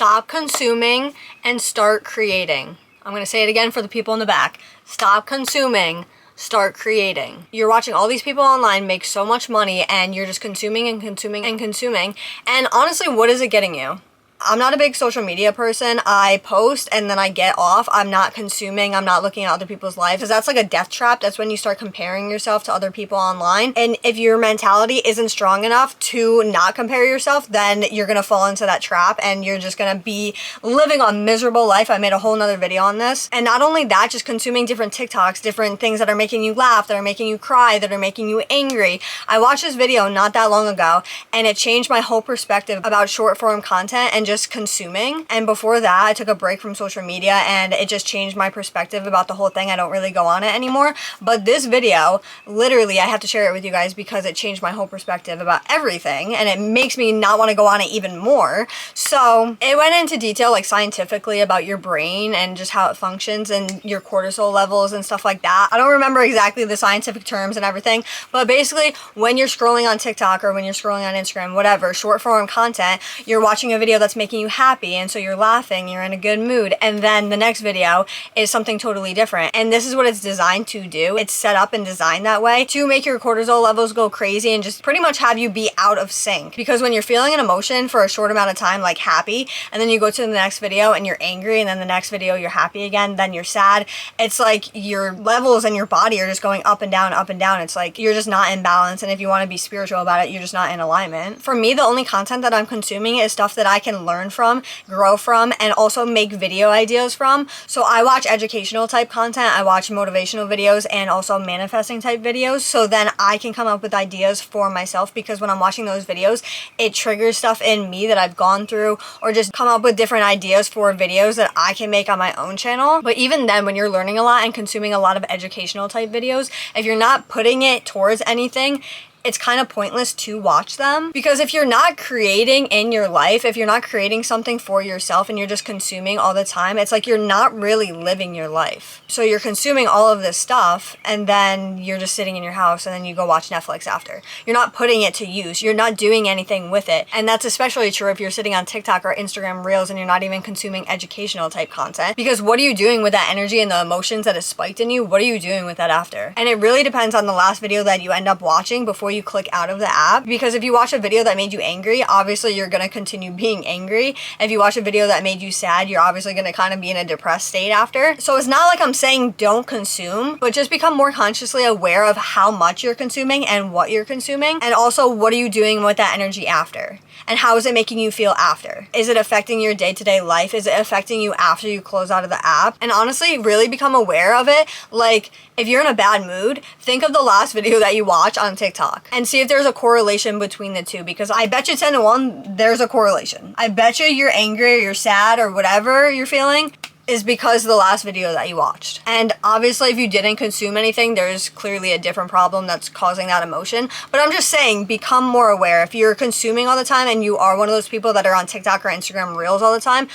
Stop consuming and start creating. I'm gonna say it again for the people in the back. Stop consuming, start creating. You're watching all these people online make so much money and you're just consuming and consuming and consuming. And honestly, what is it getting you? I'm not a big social media person. I post and then I get off. I'm not consuming. I'm not looking at other people's lives because that's like a death trap. That's when you start comparing yourself to other people online. And if your mentality isn't strong enough to not compare yourself, then you're going to fall into that trap and you're just going to be living a miserable life. I made a whole nother video on this. And not only that, just consuming different TikToks, different things that are making you laugh, that are making you cry, that are making you angry. I watched this video not that long ago and it changed my whole perspective about short form content and just consuming. And before that, I took a break from social media and it just changed my perspective about the whole thing. I don't really go on it anymore. But this video, literally, I have to share it with you guys because it changed my whole perspective about everything and it makes me not want to go on it even more. So it went into detail, like scientifically, about your brain and just how it functions and your cortisol levels and stuff like that. I don't remember exactly the scientific terms and everything, but basically when you're scrolling on TikTok or when you're scrolling on Instagram, whatever, short form content, you're watching a video that's making you happy and so you're laughing, you're in a good mood, and then the next video is something totally different. And this is what it's designed to do. It's set up and designed that way to make your cortisol levels go crazy and just pretty much have you be out of sync. Because when you're feeling an emotion for a short amount of time, like happy, and then you go to the next video and you're angry, and then the next video you're happy again, then you're sad, it's like your levels and your body are just going up and down, up and down. It's like you're just not in balance, and if you want to be spiritual about it, you're just not in alignment. For me, the only content that I'm consuming is stuff that I can learn from, grow from, and also make video ideas from. So I watch educational type content, I watch motivational videos, and also manifesting type videos, so then I can come up with ideas for myself, because when I'm watching those videos, it triggers stuff in me that I've gone through, or just come up with different ideas for videos that I can make on my own channel. But even then, when you're learning a lot and consuming a lot of educational type videos, if you're not putting it towards anything, it's kind of pointless to watch them. Because if you're not creating in your life, if you're not creating something for yourself and you're just consuming all the time, it's like you're not really living your life. So you're consuming all of this stuff and then you're just sitting in your house and then you go watch Netflix after. You're not putting it to use. You're not doing anything with it. And that's especially true if you're sitting on TikTok or Instagram Reels and you're not even consuming educational type content. Because what are you doing with that energy and the emotions that is spiked in you? What are you doing with that after? And it really depends on the last video that you end up watching before you click out of the app. Because if you watch a video that made you angry, obviously you're gonna continue being angry. If you watch a video that made you sad, you're obviously gonna kind of be in a depressed state after. So it's not like I'm saying don't consume, but just become more consciously aware of how much you're consuming and what you're consuming, and also what are you doing with that energy after, and how is it making you feel after. Is it affecting your day-to-day life? Is it affecting you after you close out of the app? And honestly, really become aware of it. Like, if you're in a bad mood, think of the last video that you watch on TikTok and see if there's a correlation between the two, because I bet you 10 to 1 there's a correlation. I bet you you're angry or you're sad or whatever you're feeling is because of the last video that you watched. And obviously if you didn't consume anything, there's clearly a different problem that's causing that emotion. But I'm just saying, become more aware. If you're consuming all the time and you are one of those people that are on TikTok or Instagram Reels all the time,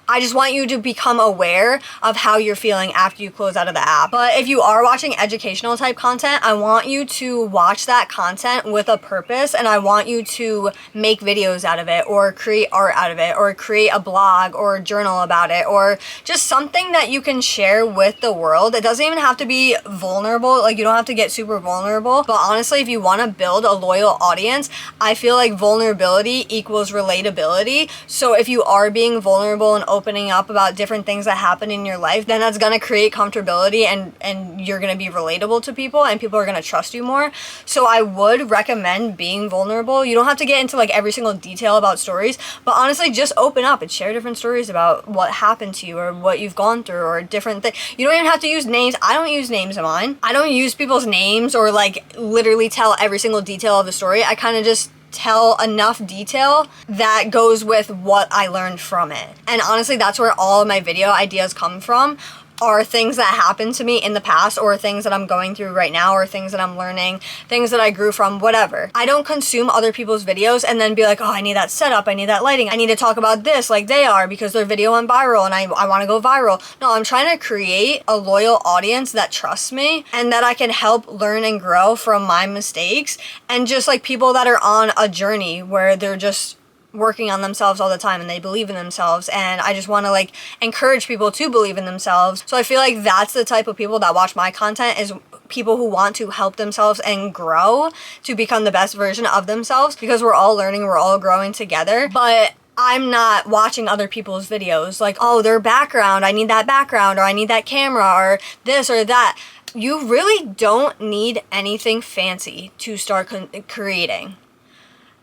I just want you to become aware of how you're feeling after you close out of the app. But if you are watching educational type content, I want you to watch that content with a purpose, and I want you to make videos out of it, or create art out of it, or create a blog or a journal about it, or just something that you can share with the world. It doesn't even have to be vulnerable. Like, you don't have to get super vulnerable. But honestly, if you want to build a loyal audience, I feel like vulnerability equals relatability. So if you are being vulnerable and opening up about different things that happen in your life, then that's going to create comfortability, and you're going to be relatable to people, and people are going to trust you more. So I would recommend being vulnerable. You don't have to get into like every single detail about stories, but honestly, just open up and share different stories about what happened to you or what you've gone through or different things. You don't even have to use names. I don't use names in mine. I don't use people's names or like literally tell every single detail of the story. I kind of just tell enough detail that goes with what I learned from it. And honestly, that's where all of my video ideas come from, are things that happened to me in the past, or things that I'm going through right now, or things that I'm learning, things that I grew from, whatever. I don't consume other people's videos and then be like, oh, I need that setup, I need that lighting, I need to talk about this like they are because their video went viral and I want to go viral. No, I'm trying to create a loyal audience that trusts me and that I can help learn and grow from my mistakes, and just like people that are on a journey where they're just working on themselves all the time and they believe in themselves, and I just want to like encourage people to believe in themselves. So I feel like that's the type of people that watch my content, is people who want to help themselves and grow to become the best version of themselves, because we're all learning, we're all growing together. But I'm not watching other people's videos like, oh, their background, I need that background, or I need that camera, or this or that. You really don't need anything fancy to start creating.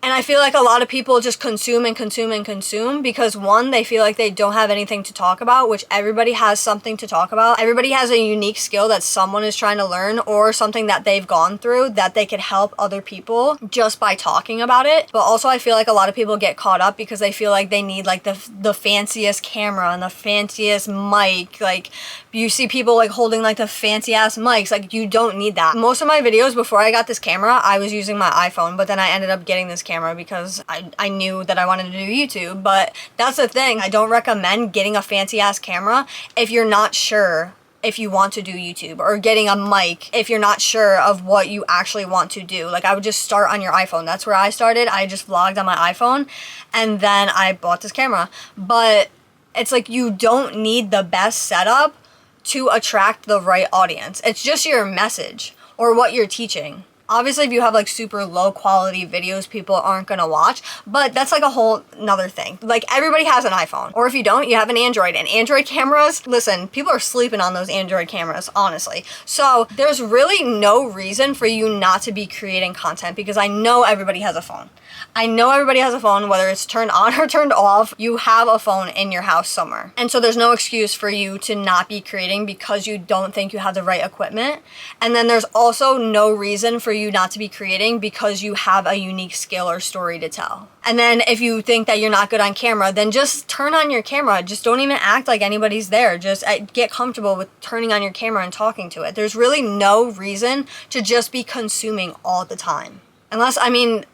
And I feel like a lot of people just consume and consume and consume because, one, they feel like they don't have anything to talk about, which everybody has something to talk about. Everybody has a unique skill that someone is trying to learn, or something that they've gone through that they could help other people just by talking about it. But also I feel like a lot of people get caught up because they feel like they need like the fanciest camera and the fanciest mic. Like, you see people like holding like the fancy ass mics. Like, you don't need that. Most of my videos before I got this camera, I was using my iPhone, but then I ended up getting this camera because I knew that I wanted to do YouTube. But that's the thing, I don't recommend getting a fancy ass camera if you're not sure if you want to do YouTube, or getting a mic if you're not sure of what you actually want to do. Like, I would just start on your iPhone. That's where I started. I just vlogged on my iPhone and then I bought this camera. But it's like, you don't need the best setup to attract the right audience. It's just your message or what you're teaching. Obviously, if you have like super low quality videos, people aren't gonna watch, but that's like a whole nother thing. Like, everybody has an iPhone, or if you don't, you have an Android. And Android cameras, listen, people are sleeping on those Android cameras, honestly. So there's really no reason for you not to be creating content, because I know everybody has a phone. I know everybody has a phone, whether it's turned on or turned off. You have a phone in your house somewhere. And so there's no excuse for you to not be creating because you don't think you have the right equipment. And then there's also no reason for you not to be creating because you have a unique skill or story to tell. And then if you think that you're not good on camera, then just turn on your camera. Just don't even act like anybody's there. Just get comfortable with turning on your camera and talking to it. There's really no reason to just be consuming all the time. Unless, I mean,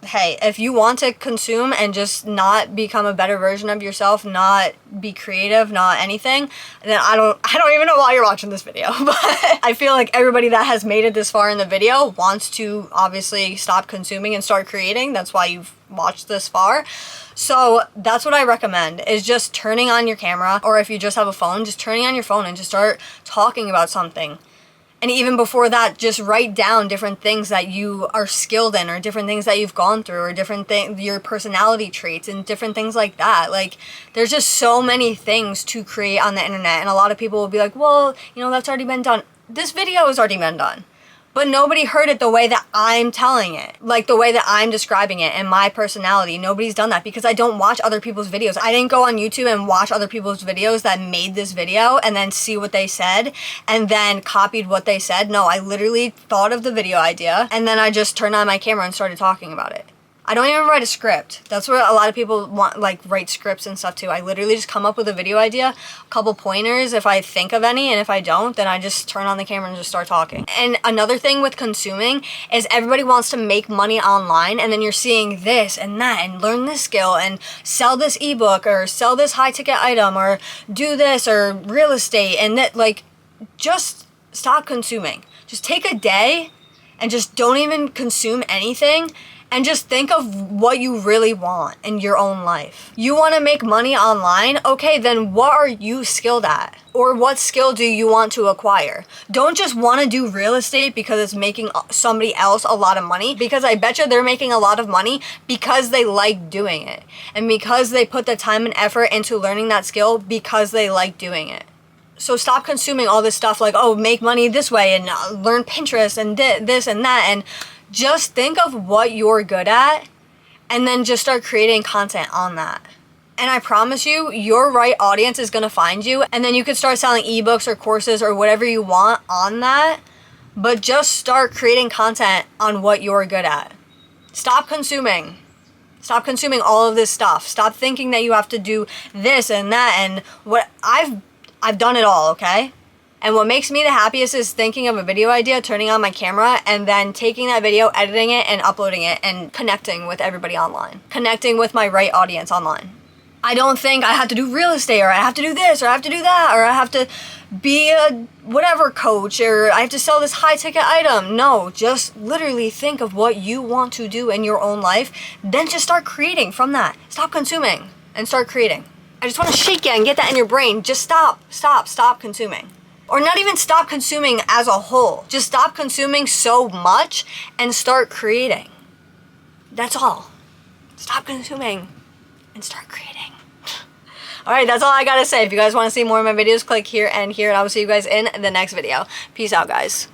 hey, if you want to consume and just not become a better version of yourself, not be creative, not anything, then I don't even know why you're watching this video. But I feel like everybody that has made it this far in the video wants to obviously stop consuming and start creating. That's why you've watched this far. So that's what I recommend, is just turning on your camera, or if you just have a phone, just turning on your phone and just start talking about something. And even before that, just write down different things that you are skilled in, or different things that you've gone through, or different things, your personality traits and different things like that. Like, there's just so many things to create on the internet. And a lot of people will be like, well, you know, that's already been done. This video has already been done. But nobody heard it the way that I'm telling it, like the way that I'm describing it and my personality. Nobody's done that because I don't watch other people's videos. I didn't go on YouTube and watch other people's videos that made this video and then see what they said and then copied what they said. No, I literally thought of the video idea and then I just turned on my camera and started talking about it. I don't even write a script. That's what a lot of people want, like write scripts and stuff too. I literally just come up with a video idea, a couple pointers if I think of any, and if I don't, then I just turn on the camera and just start talking. And another thing with consuming is everybody wants to make money online, and then you're seeing this and that and learn this skill and sell this ebook or sell this high ticket item or do this or real estate, and that, like, just stop consuming. Just take a day and just don't even consume anything. And just think of what you really want in your own life. You want to make money online? Okay, then what are you skilled at? Or what skill do you want to acquire? Don't just want to do real estate because it's making somebody else a lot of money, because I bet you they're making a lot of money because they like doing it. And because they put the time and effort into learning that skill because they like doing it. So stop consuming all this stuff like, oh, make money this way and learn Pinterest and this and that, and just think of what you're good at and then just start creating content on that. And I promise you, your right audience is going to find you, and then you can start selling ebooks or courses or whatever you want on that. But just start creating content on what you're good at. Stop consuming. Stop consuming all of this stuff. Stop thinking that you have to do this and that, and what I've done it all, okay? And what makes me the happiest is thinking of a video idea, turning on my camera, and then taking that video, editing it, and uploading it, and connecting with everybody online. Connecting with my right audience online. I don't think I have to do real estate, or I have to do this, or I have to do that, or I have to be a whatever coach, or I have to sell this high ticket item. No, just literally think of what you want to do in your own life. Then just start creating from that. Stop consuming and start creating. I just want to shake you and get that in your brain. Just stop consuming. Or not even stop consuming as a whole. Just stop consuming so much and start creating. That's all. Stop consuming and start creating. All right, that's all I gotta say. If you guys want to see more of my videos, click here and here, and I will see you guys in the next video. Peace out, guys.